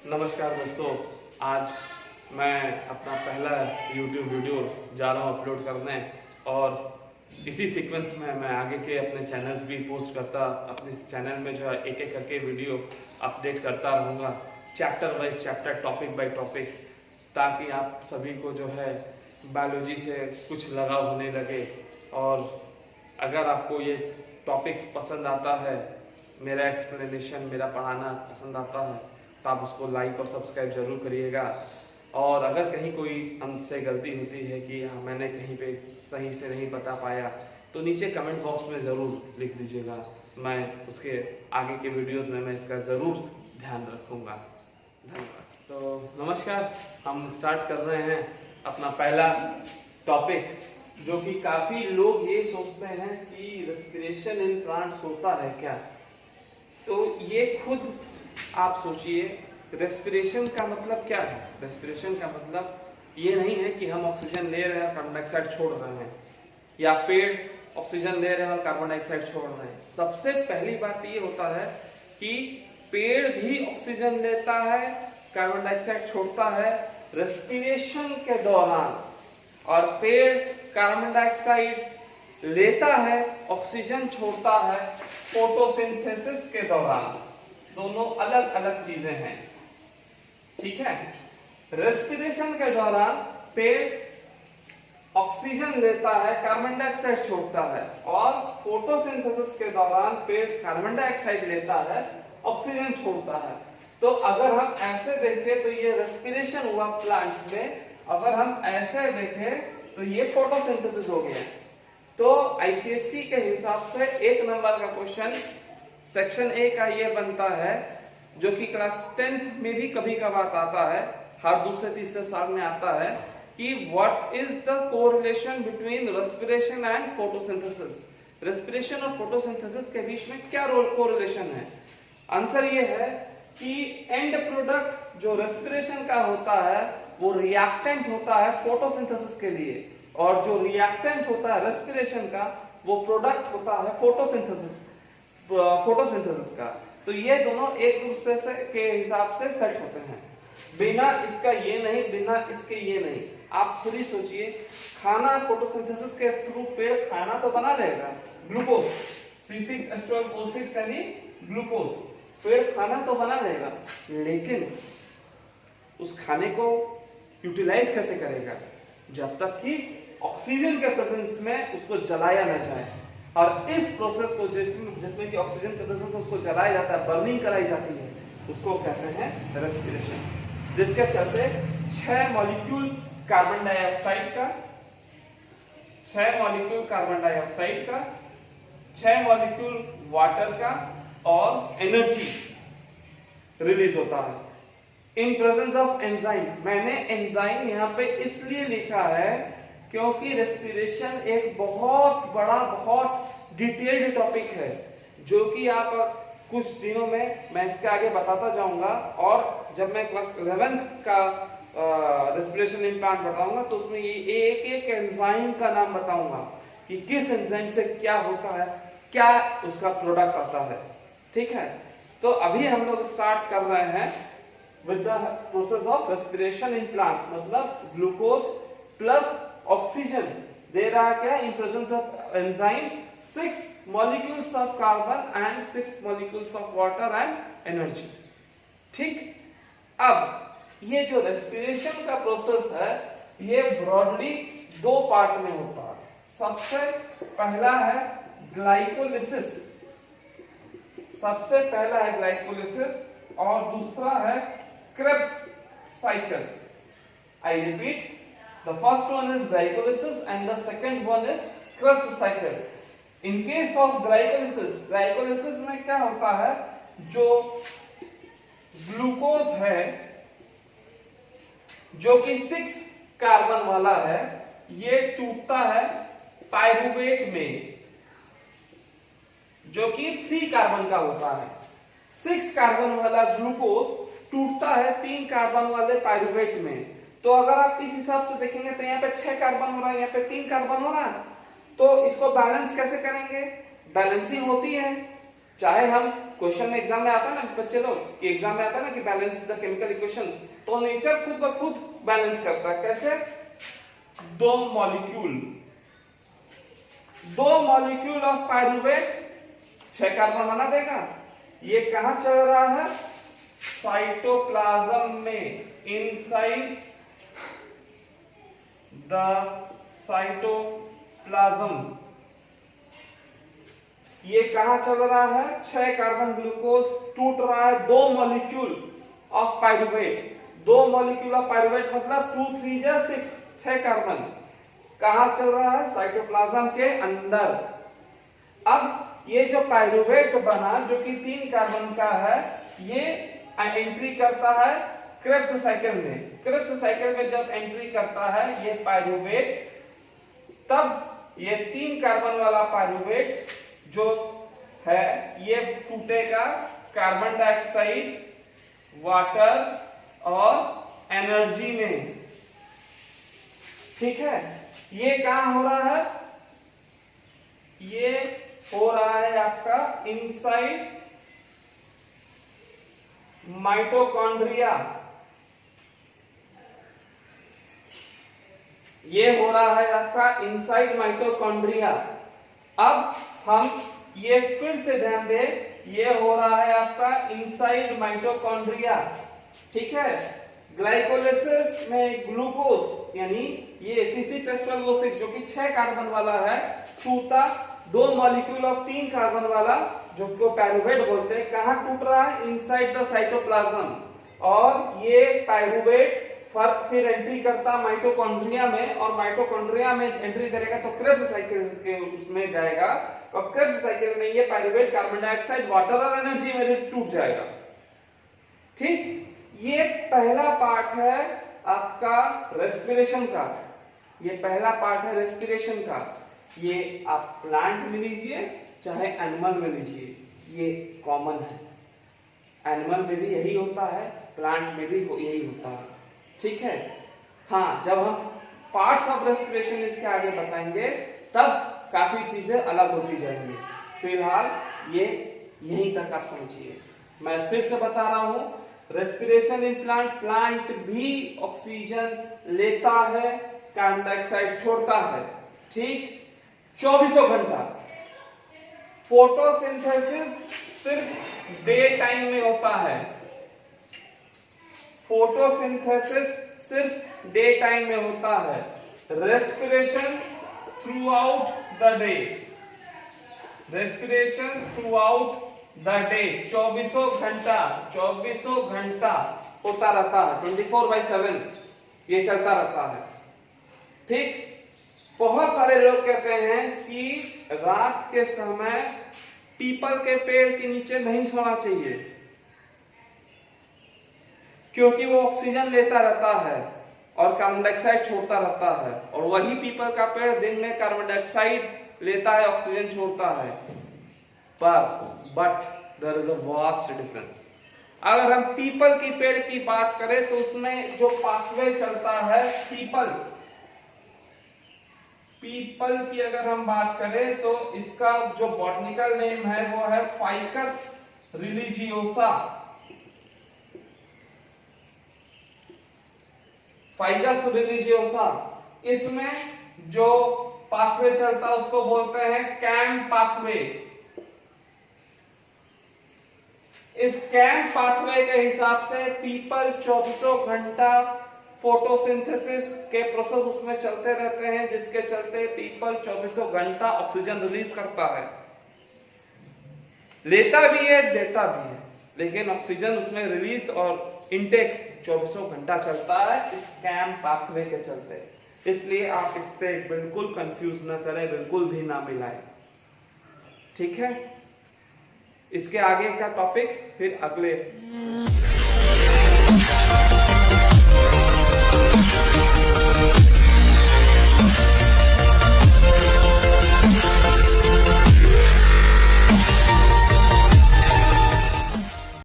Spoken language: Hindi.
नमस्कार दोस्तों, आज मैं अपना पहला YouTube वीडियो जा रहा हूँ अपलोड करने और इसी सीक्वेंस में मैं आगे के अपने चैनल्स भी पोस्ट करता, अपने चैनल में जो है एक एक करके वीडियो अपडेट करता रहूँगा, chapter wise chapter, topic by topic, ताकि आप सभी को जो है बायोलॉजी से कुछ लगाव होने लगे। और अगर आपको ये टॉपिक्स पसंद आता है, मेरा एक्सप्लेनेशन, मेरा पढ़ाना पसंद आता है, तो आप उसको लाइक और सब्सक्राइब जरूर करिएगा। और अगर कहीं कोई हमसे गलती होती है कि मैंने कहीं पे सही से नहीं बता पाया, तो नीचे कमेंट बॉक्स में ज़रूर लिख दीजिएगा। मैं उसके आगे के वीडियोस में मैं इसका ज़रूर ध्यान रखूँगा। धन्यवाद। तो नमस्कार, हम स्टार्ट कर रहे हैं अपना पहला टॉपिक, जो कि काफ़ी लोग ये सोचते हैं कि रेस्पिरेशन इन प्लांट्स होता है क्या। तो ये खुद आप सोचिए, रेस्पिरेशन का मतलब क्या है। रेस्पिरेशन का मतलब ये नहीं है कि हम ऑक्सीजन ले रहे हैं और कार्बन डाइऑक्साइड छोड़ रहे हैं, या पेड़ ऑक्सीजन ले रहे हैं और कार्बन डाइऑक्साइड छोड़ रहे हैं। सबसे पहली बात ये होता है कि पेड़ भी ऑक्सीजन लेता है, कार्बन डाइऑक्साइड छोड़ता है रेस्पिरेशन के दौरान, और पेड़ कार्बन डाइऑक्साइड लेता है, ऑक्सीजन छोड़ता है फोटोसिंथेसिस के दौरान। दोनों अलग अलग चीजें हैं, ठीक है। रेस्पिरेशन के दौरान पेड़ ऑक्सीजन लेता है, कार्बन डाइऑक्साइड छोड़ता है, और फोटोसिंथेसिस के दौरान पेड़ कार्बन डाइऑक्साइड लेता है, ऑक्सीजन छोड़ता है। तो अगर हम ऐसे देखें तो ये रेस्पिरेशन हुआ प्लांट्स में, अगर हम ऐसे देखें तो ये फोटोसिंथेसिस हो गया। तो आईसीएससी के हिसाब से 1 नंबर का क्वेश्चन सेक्शन ए का ये बनता है, जो कि क्लास 10th में भी कभी कभार आता है, हर दूसरे तीसरे साल में आता है, कि what is the correlation between respiration and photosynthesis. Respiration और फोटोसिंथेसिस के बीच में क्या कोरिलेशन है। आंसर ये है कि एंड प्रोडक्ट जो रेस्पिरेशन का होता है वो रिएक्टेंट होता है फोटोसिंथेसिस के लिए, और जो रिएक्टेंट होता है रेस्पिरेशन का वो प्रोडक्ट होता है फोटोसिंथेसिस का। तो ये दोनों एक दूसरे से के हिसाब से सेट होते हैं, बिना इसका ये नहीं, बिना इसके ये नहीं। आप खुद ही सोचिए, खाना फोटोसिंथेसिस के थ्रू पेड़ खाना तो बना लेगा, ग्लूकोज C6H12O6 यानी ग्लूकोज, पेड़ खाना तो बना लेगा, लेकिन उस खाने को यूटिलाइज कैसे करेगा, जब तक कि ऑक्सीजन के प्रेजेंस में उसको जलाया न जाए। और इस प्रोसेस को जिसमें कि ऑक्सीजन के प्रेजेंस में उसको जलाया जाता है, बर्निंग कराई जाती है, उसको कहते हैं रेस्पिरेशन। जिसके चलते 6 मॉलिक्यूल कार्बन डाइऑक्साइड का, 6 मॉलिक्यूल कार्बन डाइऑक्साइड का, 6 मॉलिक्यूल वाटर का और एनर्जी रिलीज होता है इन प्रेजेंस ऑफ एंजाइम। मैंने एंजाइम यहाँ पे इसलिए लिखा है क्योंकि रेस्पिरेशन एक बहुत बड़ा, बहुत डिटेल्ड टॉपिक है, जो कि आप कुछ दिनों में मैं इसके आगे बताता जाऊंगा। और जब मैं क्लास 11th का रेस्पिरेशन इन प्लांट बताऊंगा तो उसमें ये एक एक एंजाइम का नाम बताऊंगा कि किस एंजाइम से क्या होता है, क्या उसका प्रोडक्ट आता है, ठीक है। तो अभी हम लोग स्टार्ट कर रहे हैं with the process of respiration in plant, मतलब ग्लूकोज प्लस ऑक्सीजन दे रहा है क्या, in presence of enzyme, 6 molecules of carbon and 6 molecules of water and energy, ठीक। अब ये जो रेस्पिरेशन का प्रोसेस है ये ब्रॉडली 2 पार्ट में होता है। सबसे पहला है ग्लाइकोलिसिस, सबसे पहला है ग्लाइकोलिसिस, और दूसरा है Krebs cycle. I repeat, the first one is glycolysis and the second one is Krebs cycle. In case of glycolysis में क्या होता है, जो ग्लूकोज है जो कि 6 कार्बन वाला है, ये टूटता है पायरुवेट में, जो कि 3 कार्बन का होता है। 6 कार्बन वाला ग्लूकोज टूटता है 3 कार्बन वाले पायरुवेट में। तो अगर आप इस हिसाब से देखेंगे तो यहाँ पे 6 कार्बन हो रहा है, यहाँ पे 3 कार्बन हो रहा है, तो इसको बैलेंस कैसे करेंगे। बैलेंसिंग होती है चाहे हम क्वेश्चन में एग्जाम में आता है ना बच्चे लोग कि एग्जाम में आता है ना कि बैलेंस द केमिकल इक्वेशंस, तो नेचर खुद ब खुद बैलेंस करता है। कैसे? दो मॉलिक्यूल ऑफ पायरुवेट 6 कार्बन बना देगा। ये कहां चल रहा है? साइटोप्लाज्म में, इनसाइड द साइटोप्लाज्म। ये कहां चल रहा है? 6 कार्बन ग्लूकोज टूट रहा है 2 molecule of pyruvate. 2 molecule of pyruvate मतलब 2 3 जा 6, 6 कार्बन। कहां चल रहा है? साइटोप्लाज्म के अंदर। अब ये जो पायरुवेट बना जो कि 3 कार्बन का है, ये एंट्री करता है क्रेब्स साइकिल में। क्रेब्स साइकिल में जब एंट्री करता है ये पायरुवेट, तब ये 3 कार्बन वाला पायरुवेट जो है ये टूटेगा कार्बन डाइऑक्साइड, वाटर और एनर्जी में। ठीक है, ये कहां हो रहा है? ये हो रहा है आपका इनसाइड माइटोकॉन्ड्रिया। ये हो रहा है आपका इनसाइड माइटोकॉन्ड्रिया। अब हम ये फिर से ध्यान दें, ये हो रहा है आपका इनसाइड माइटोकॉन्ड्रिया। ठीक है, ग्लाइकोलाइसिस में ग्लूकोज यानी ये C6H12O6 जो कि 6 कार्बन वाला है, टूटा 2 मॉलिक्यूल ऑफ 3 कार्बन वाला जो को पायरुवेट बोलते हैं। कहां टूट रहा है? Inside the cytoplasm. और ये पायरुवेट फिर एंट्री करता माइटोकॉन्ड्रिया में, और माइटोकॉन्ड्रिया में एंट्री करेगा तो क्रेब्स साइकिल के उसमें जाएगा, और क्रेब्स साइकिल में ये पायरुवेट कार्बन डाइऑक्साइड, वाटर और एनर्जी में टूट जाएगा। ठीक, ये पहला पार्ट है आपका रेस्पिरेशन का। ये पहला पार्ट है रेस्पिरेशन का। ये आप प्लांट में लीजिए चाहे एनिमल में लीजिए, ये कॉमन है। एनिमल में भी यही होता है, प्लांट में भी यही होता है। ठीक है, हाँ, जब हम पार्ट्स ऑफ रेस्पिरेशन इसके आगे बताएंगे तब काफी चीजें अलग होती जाएंगी। फिलहाल ये यहीं तक आप समझिए। मैं फिर से बता रहा हूं, रेस्पिरेशन इन प्लांट भी ऑक्सीजन लेता है, कार्बन डाइऑक्साइड छोड़ता है। ठीक, 24 घंटा। फोटोसिंथेसिस सिर्फ डे टाइम में होता है। फोटोसिंथेसिस सिर्फ डे टाइम में होता है। Respiration through out the day. Respiration through out the day 24 घंटा होता रहता है। 24/7 ये चलता रहता है। ठीक, बहुत सारे लोग कहते हैं कि रात के समय पीपल के पेड़ के नीचे नहीं सोना चाहिए क्योंकि वो ऑक्सीजन लेता रहता है और कार्बन डाइऑक्साइड छोड़ता रहता है, और वही पीपल का पेड़ दिन में कार्बन डाइऑक्साइड लेता है, ऑक्सीजन छोड़ता है। But there is a vast difference. अगर हम पीपल की पेड़ की बात करें तो उसमें जो पाथवे चलता है पीपल की अगर हम बात करें तो इसका जो बॉटनिकल नेम है वो है फाइकस रिलीजियोसा। Ficus religiosa. इसमें जो पाथवे चलता है उसको बोलते हैं कैम पाथवे। इस कैम पाथवे के हिसाब से पीपल 24 घंटा फोटोसिंथेसिस के प्रोसेस उसमें चलते रहते हैं, जिसके चलते पीपल 24 घंटा ऑक्सीजन रिलीज करता है। लेता भी है, देता भी है, लेकिन ऑक्सीजन उसमें रिलीज और इनटेक 24 घंटा चलता है इस कैम पाथवे के चलते। इसलिए आप इससे बिल्कुल कंफ्यूज ना करें, बिल्कुल भी ना मिलाएं। ठीक है, इसके आगे का टॉपिक फिर अगले